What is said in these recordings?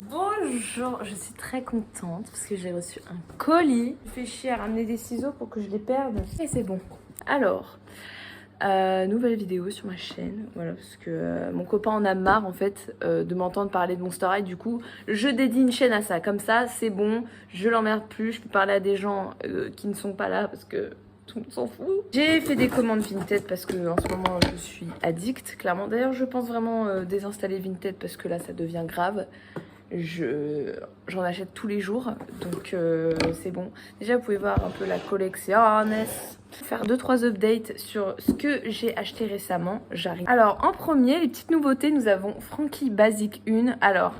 Bonjour, je suis très contente parce que j'ai reçu un colis. Je fais chier à ramener des ciseaux pour que je les perde. Et c'est bon. Alors, nouvelle vidéo sur ma chaîne. Voilà, parce que mon copain en a marre en fait de m'entendre parler de Monster High. Du coup, je dédie une chaîne à ça. Comme ça, c'est bon, je l'emmerde plus. Je peux parler à des gens qui ne sont pas là parce que tout le monde s'en fout. J'ai fait des commandes Vinted parce que en ce moment je suis addict, clairement. D'ailleurs, je pense vraiment désinstaller Vinted parce que là, ça devient grave. J'en achète tous les jours, donc c'est bon. Déjà, vous pouvez voir un peu la collection. Faire 2-3 updates sur ce que j'ai acheté récemment, j'arrive. Alors, en premier, les petites nouveautés, nous avons Frankie Basic 1. Alors,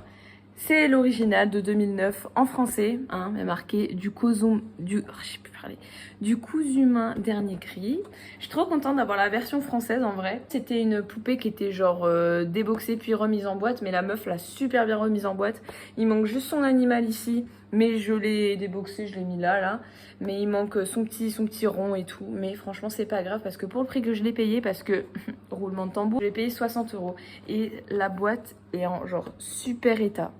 c'est l'original de 2009 en français, hein, mais marqué du cousu humain dernier cri. Je suis trop contente d'avoir la version française en vrai. C'était une poupée qui était genre déboxée puis remise en boîte, mais la meuf l'a super bien remise en boîte. Il manque juste son animal ici, mais je l'ai déboxé, je l'ai mis là. Mais il manque son petit rond et tout. Mais franchement, c'est pas grave parce que pour le prix que je l'ai payé, parce que roulement de tambour, je l'ai payé 60 €. Et la boîte est en genre super état.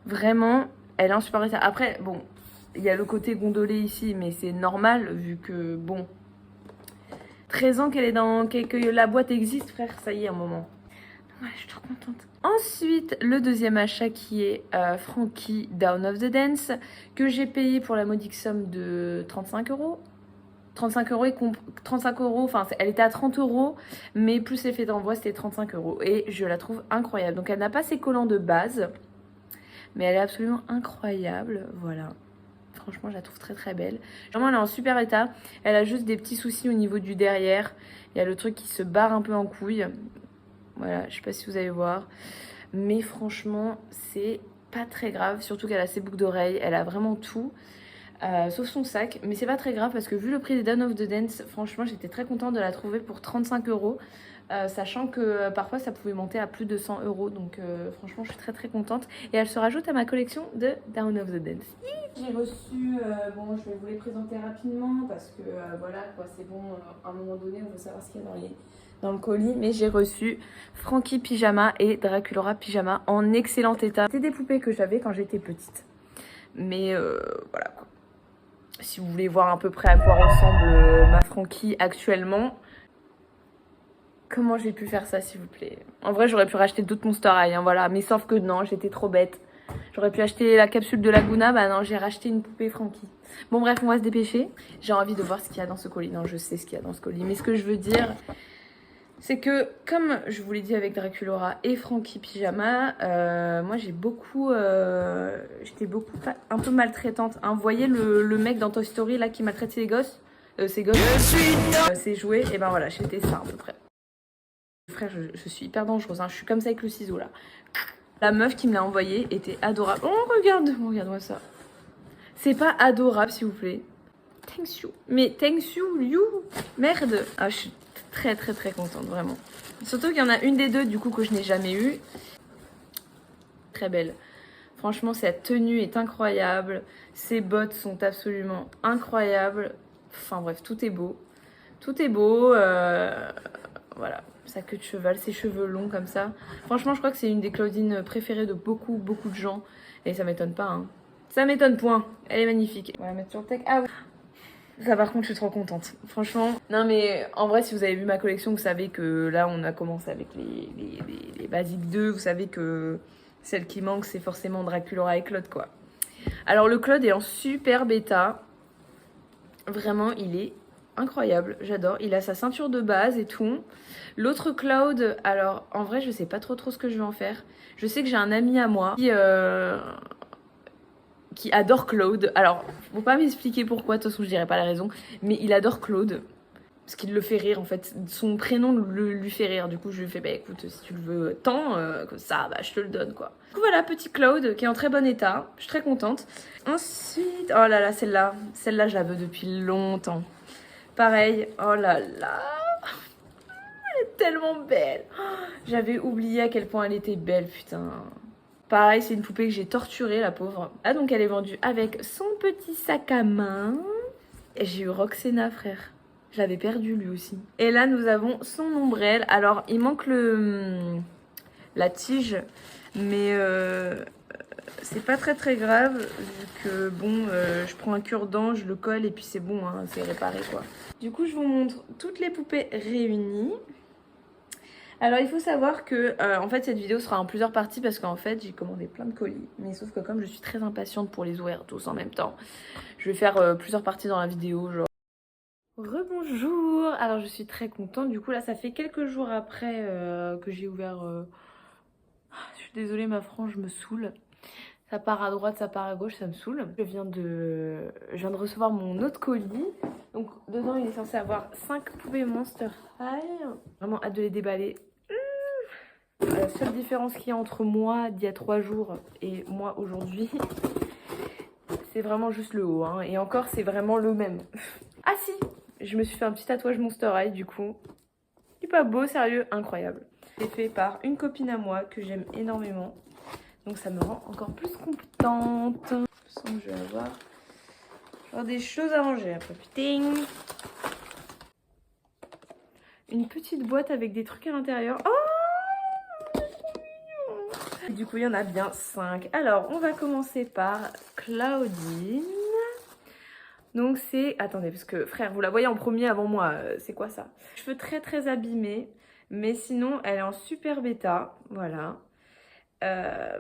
Vraiment, elle est en super état. Après, bon, il y a le côté gondolé ici, mais c'est normal vu que, bon, 13 ans qu'elle est dans... que la boîte existe, frère, ça y est, un moment. Ouais, je suis trop contente. Ensuite, le deuxième achat qui est Frankie Down of the Dance, que j'ai payé pour la modique somme de 35 €. 35 € et 35 €, enfin elle était à 30 €, mais plus l'effet d'envoi c'était 35 € et je la trouve incroyable. Donc elle n'a pas ses collants de base, mais elle est absolument incroyable, voilà. Franchement, je la trouve très très belle. Vraiment, elle est en super état. Elle a juste des petits soucis au niveau du derrière. Il y a le truc qui se barre un peu en couille. Voilà, je sais pas si vous allez voir. Mais franchement, c'est pas très grave. Surtout qu'elle a ses boucles d'oreilles. Elle a vraiment tout. Sauf son sac. Mais c'est pas très grave parce que vu le prix des Dawn of the Dance, franchement, j'étais très contente de la trouver pour 35 €. Sachant que parfois ça pouvait monter à plus de 100 €. Donc franchement, je suis très très contente. Et elle se rajoute à ma collection de Dawn of the Dance. J'ai reçu, bon, je vais vous les présenter rapidement parce que voilà, quoi, c'est bon, à un moment donné, on veut savoir ce qu'il y a dans le colis. Mais j'ai reçu Frankie Pyjama et Draculaura Pyjama en excellent état. C'était des poupées que j'avais quand j'étais petite. Mais voilà quoi. Si vous voulez voir à peu près à quoi ressemble ma Frankie actuellement. Comment j'ai pu faire ça, s'il vous plaît? En vrai, j'aurais pu racheter d'autres Monster High, hein, voilà. Mais sauf que non, j'étais trop bête. J'aurais pu acheter la capsule de Laguna. Bah non, j'ai racheté une poupée Frankie. Bon, bref, on va se dépêcher. J'ai envie de voir ce qu'il y a dans ce colis. Non, je sais ce qu'il y a dans ce colis. Mais ce que je veux dire, c'est que, comme je vous l'ai dit avec Draculaura et Frankie Pyjama, moi j'ai beaucoup... j'étais beaucoup un peu maltraitante. Hein. Vous voyez le mec dans Toy Story, là, qui maltraite ses gosses ses jouets, et ben voilà, j'étais ça à peu près. Frère, je suis hyper dangereuse, hein. Je suis comme ça avec le ciseau là. La meuf qui me l'a envoyé était adorable. Oh, regarde-moi ça. C'est pas adorable, s'il vous plaît. Thanks you. Mais thanks you. Merde. Ah, je suis très très très contente, vraiment. Surtout qu'il y en a une des deux, du coup, que je n'ai jamais eue. Très belle. Franchement, cette tenue est incroyable. Ses bottes sont absolument incroyables. Enfin bref, tout est beau. Tout est beau. Voilà. Sa queue de cheval, ses cheveux longs comme ça. Franchement, je crois que c'est une des Claudine préférées de beaucoup de gens. Et ça m'étonne pas, hein. Ça m'étonne point. Elle est magnifique. On va la mettre sur le tech. Ah oui. Ça par contre, je suis trop contente. Franchement. Non mais en vrai, si vous avez vu ma collection, vous savez que là, on a commencé avec les Basic 2. Vous savez que celle qui manque, c'est forcément Draculaura et Claude, quoi. Alors le Claude est en super bêta. Vraiment, il est incroyable, j'adore. Il a sa ceinture de base et tout. L'autre Cloud, alors en vrai, je sais pas trop ce que je vais en faire. Je sais que j'ai un ami à moi qui adore Claude. Alors, faut pas m'expliquer pourquoi, de toute façon, je dirais pas la raison. Mais il adore Claude. Parce qu'il le fait rire, en fait. Son prénom lui fait rire. Du coup, je lui fais, bah écoute, si tu le veux tant, comme ça, bah je te le donne, quoi. Du coup, voilà, petit Claude qui est en très bon état. Je suis très contente. Ensuite, oh là là, celle-là. Celle-là, je la veux depuis longtemps. Pareil, oh là là. Elle est tellement belle. J'avais oublié à quel point elle était belle, putain. Pareil, c'est une poupée que j'ai torturée, la pauvre. Ah, donc elle est vendue avec son petit sac à main. Et j'ai eu Roxena, frère. Je l'avais perdu lui aussi. Et là, nous avons son ombrelle. Alors, il manque la tige, mais c'est pas très grave, vu que bon, je prends un cure-dent, je le colle et puis c'est bon, hein, c'est réparé quoi. Du coup, je vous montre toutes les poupées réunies. Alors il faut savoir que en fait cette vidéo sera en plusieurs parties parce qu'en fait j'ai commandé plein de colis. Mais sauf que comme je suis très impatiente pour les ouvrir tous en même temps, je vais faire plusieurs parties dans la vidéo. Genre. Rebonjour. Alors je suis très contente. Du coup là ça fait quelques jours après que j'ai ouvert... Je suis désolée ma frange me saoule. Ça part à droite, ça part à gauche, ça me saoule. Je viens de recevoir mon autre colis. Donc dedans il est censé avoir 5 poupées Monster High. Vraiment hâte de les déballer. La seule différence qu'il y a entre moi d'il y a 3 jours et moi aujourd'hui, c'est vraiment juste le haut. Hein. Et encore, c'est vraiment le même. Ah si, je me suis fait un petit tatouage Monster High du coup. Il est pas beau, sérieux, incroyable. C'est fait par une copine à moi que j'aime énormément. Donc ça me rend encore plus contente. Je sens que je vais avoir des choses à ranger après. Putain. Une petite boîte avec des trucs à l'intérieur. Oh! Et du coup, il y en a bien 5. Alors, on va commencer par Claudine. Donc, c'est... Attendez, parce que, frère, vous la voyez en premier avant moi. C'est quoi ça? Cheveux très abîmés. Mais sinon, elle est en super bêta. Voilà.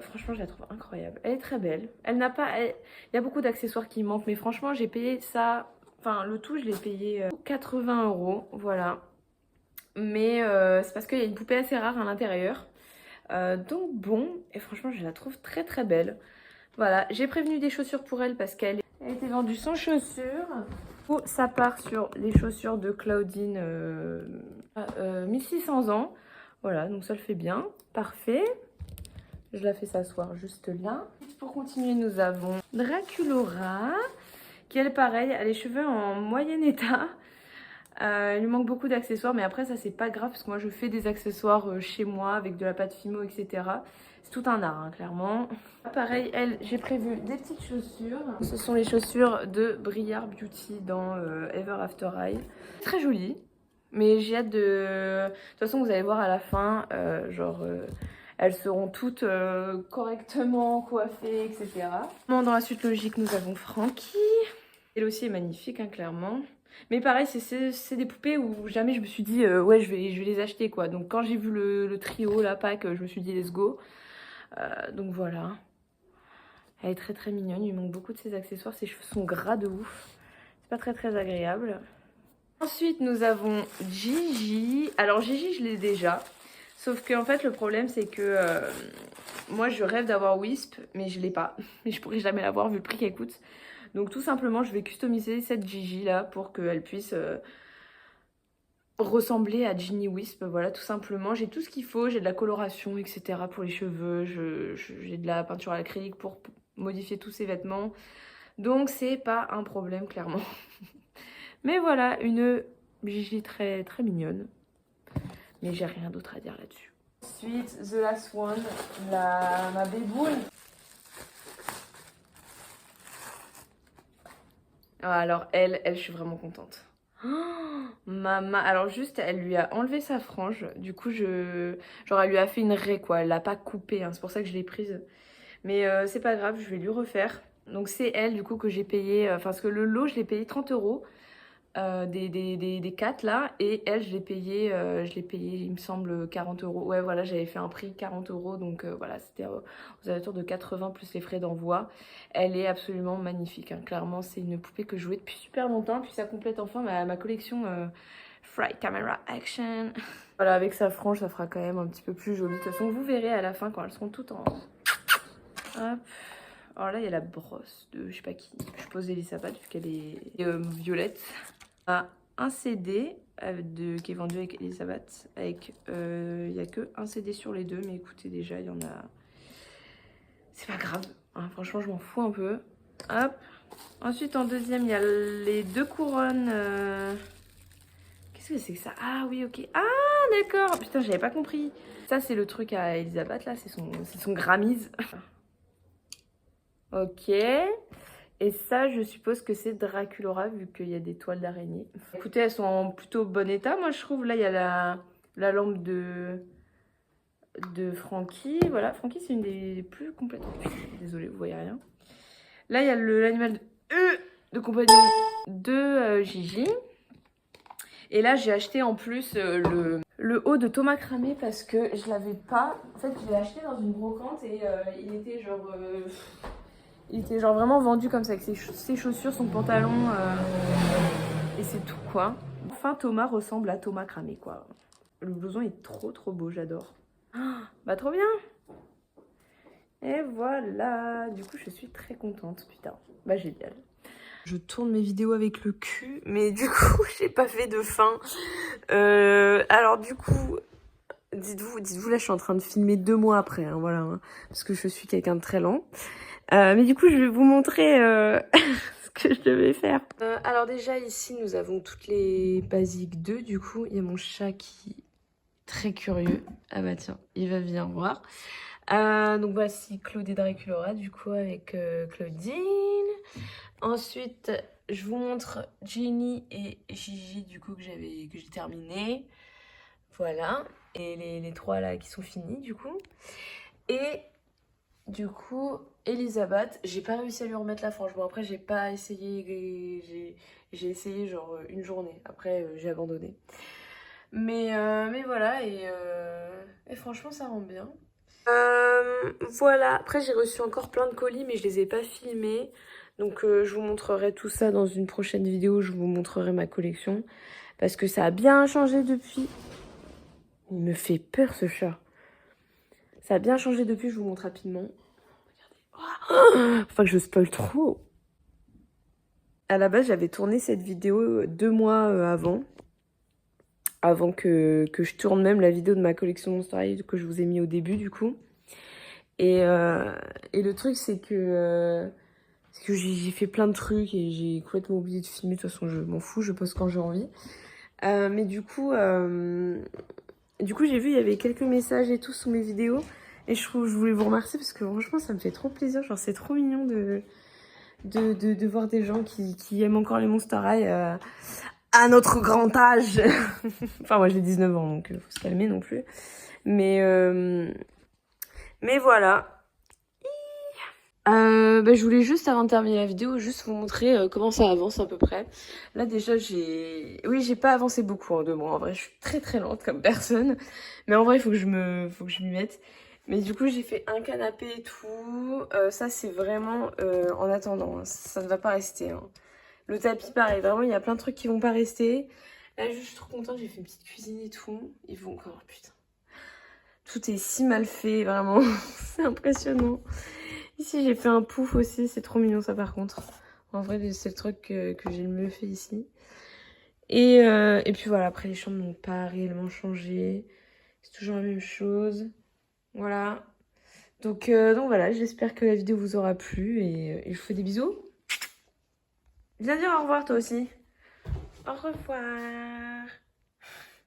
Franchement, je la trouve incroyable. Elle est très belle. Elle n'a pas... Il y a beaucoup d'accessoires qui manquent. Mais franchement, j'ai payé ça... Enfin, le tout, je l'ai payé 80 €. Voilà. Mais c'est parce qu'il y a une poupée assez rare à l'intérieur. Donc bon, et franchement je la trouve très belle. Voilà, j'ai prévenu des chaussures pour elle parce qu'elle était vendue sans chaussures. Du coup, ça part sur les chaussures de Claudine 1600 ans. Voilà, donc ça le fait bien. Parfait. Je la fais s'asseoir juste là. Pour continuer, nous avons Draculora, qui elle pareil, a les cheveux en moyen état. Il lui manque beaucoup d'accessoires, mais après ça c'est pas grave parce que moi je fais des accessoires chez moi avec de la pâte Fimo, etc. C'est tout un art, hein, clairement. Pareil, elle, j'ai prévu des petites chaussures. Ce sont les chaussures de Briard Beauty dans Ever After High. Très jolies, mais j'ai hâte de... De toute façon, vous allez voir à la fin, elles seront toutes correctement coiffées, etc. Dans la suite logique, nous avons Frankie. Elle aussi est magnifique, hein, clairement. Mais pareil, c'est des poupées où jamais je me suis dit ouais, je vais les acheter quoi. Donc quand j'ai vu le trio, la pack, je me suis dit let's go. Donc voilà. Elle est très mignonne, il manque beaucoup de ses accessoires. Ses cheveux sont gras de ouf. C'est pas très agréable. Ensuite, nous avons Gigi. Alors Gigi, je l'ai déjà. Sauf que en fait, le problème, c'est que moi, je rêve d'avoir Wisp, mais je l'ai pas. Mais je pourrais jamais l'avoir vu le prix qu'elle coûte. Donc tout simplement, je vais customiser cette Gigi là pour qu'elle puisse ressembler à Ginny Wisp. Voilà, tout simplement. J'ai tout ce qu'il faut, j'ai de la coloration, etc. pour les cheveux. J'ai de la peinture à l'acrylique pour modifier tous ses vêtements. Donc c'est pas un problème, clairement. Mais voilà, une Gigi très mignonne. Mais j'ai rien d'autre à dire là-dessus. Ensuite, The Last One, ma béboule. Alors elle, je suis vraiment contente. Oh, maman, alors juste, elle lui a enlevé sa frange. Du coup, genre, elle lui a fait une raie, quoi. Elle l'a pas coupée, hein. C'est pour ça que je l'ai prise. Mais c'est pas grave, je vais lui refaire. Donc c'est elle, du coup, que j'ai payé... Enfin, parce que le lot, je l'ai payé 30 € des 4 là. Et elle, je l'ai payé, il me semble, 40 €. Ouais, voilà, j'avais fait un prix 40 €. Donc voilà, c'était aux alentours de 80 plus les frais d'envoi. Elle est absolument magnifique, hein. Clairement, c'est une poupée que je jouais depuis super longtemps. Puis ça complète enfin ma collection Fright Camera Action. Voilà, avec sa frange, ça fera quand même un petit peu plus joli. De toute façon, vous verrez à la fin quand elles seront toutes en... Hop. Alors là, il y a la brosse de je sais pas qui. Je pose Elisabeth vu qu'elle est violette. Un CD qui est vendu avec Elisabeth. Il n'y a que un CD sur les deux, mais écoutez, déjà, il y en a... C'est pas grave, hein, franchement, je m'en fous un peu. Hop. Ensuite, en deuxième, il y a les 2 couronnes. Qu'est-ce que c'est que ça? Ah oui, ok. Ah, d'accord. Putain, j'avais pas compris. Ça, c'est le truc à Elisabeth, là. C'est son Grammys. Ok. Et ça, je suppose que c'est Draculora, vu qu'il y a des toiles d'araignée. Écoutez, elles sont en plutôt bon état, moi, je trouve. Là, il y a la lampe de Frankie. Voilà, Frankie, c'est une des plus complètes. Désolée, vous voyez rien. Là, il y a l'animal de compagnon de Gigi. Et là, j'ai acheté en plus le haut de Thomas Cramé parce que je l'avais pas. En fait, je l'ai acheté dans une brocante et il était genre vraiment vendu comme ça, avec ses chaussures, son pantalon et c'est tout quoi. Enfin, Thomas ressemble à Thomas Cramé quoi. Le blouson est trop beau, j'adore. Bah trop bien. Et voilà, du coup je suis très contente, putain. Bah génial. Je tourne mes vidéos avec le cul, mais du coup j'ai pas fait de fin. Alors du coup, dites-vous là je suis en train de filmer 2 mois après, hein, voilà, hein, parce que je suis quelqu'un de très lent. Mais du coup je vais vous montrer ce que je devais faire. Alors déjà ici nous avons toutes les basiques 2, du coup il y a mon chat qui est très curieux. Ah bah tiens, il va venir voir. Donc voici Claude et Draculora du coup avec Claudine. Ensuite je vous montre Jenny et Gigi du coup que j'ai terminé. Voilà. Et les 3 là qui sont finis du coup. Et du coup Elisabeth, j'ai pas réussi à lui remettre la frange. Bon après j'ai pas essayé, j'ai essayé genre une journée. Après j'ai abandonné. Mais voilà et franchement ça rend bien. Voilà, après j'ai reçu encore plein de colis mais je les ai pas filmés. Donc je vous montrerai tout ça dans une prochaine vidéo, je vous montrerai ma collection. Parce que ça a bien changé depuis. Il me fait peur ce chat. Ça a bien changé depuis, je vous montre rapidement. Regardez. Enfin que je spoil trop. À la base j'avais tourné cette vidéo 2 mois avant. Avant que je tourne même la vidéo de ma collection Monster High que je vous ai mis au début du coup. Et le truc c'est que j'ai fait plein de trucs et j'ai complètement oublié de filmer. De toute façon je m'en fous, je poste quand j'ai envie. Mais du coup j'ai vu il y avait quelques messages et tout sous mes vidéos. Et je voulais vous remercier parce que franchement ça me fait trop plaisir. Genre c'est trop mignon de voir des gens qui aiment encore les Monster High à notre grand âge. Enfin moi j'ai 19 ans donc faut se calmer non plus. Mais voilà. Bah, je voulais juste, avant de terminer la vidéo, juste vous montrer comment ça avance à peu près. Là déjà j'ai pas avancé beaucoup en 2 mois. En vrai je suis très lente comme personne. Mais en vrai il faut que je m'y mette. Mais du coup j'ai fait un canapé et tout. Ça c'est vraiment en attendant, hein. Ça ne va pas rester, hein. Le tapis pareil, vraiment il y a plein de trucs qui vont pas rester. Là je suis trop contente, j'ai fait une petite cuisine et tout. Ils vont encore, putain. Tout est si mal fait, vraiment. C'est impressionnant. Ici, j'ai fait un pouf aussi. C'est trop mignon, ça, par contre. En vrai, c'est le truc que j'ai le mieux fait ici. Et puis voilà, après, les chambres n'ont pas réellement changé. C'est toujours la même chose. Voilà. Donc voilà, j'espère que la vidéo vous aura plu. Et je vous fais des bisous. Viens dire au revoir, toi aussi. Au revoir.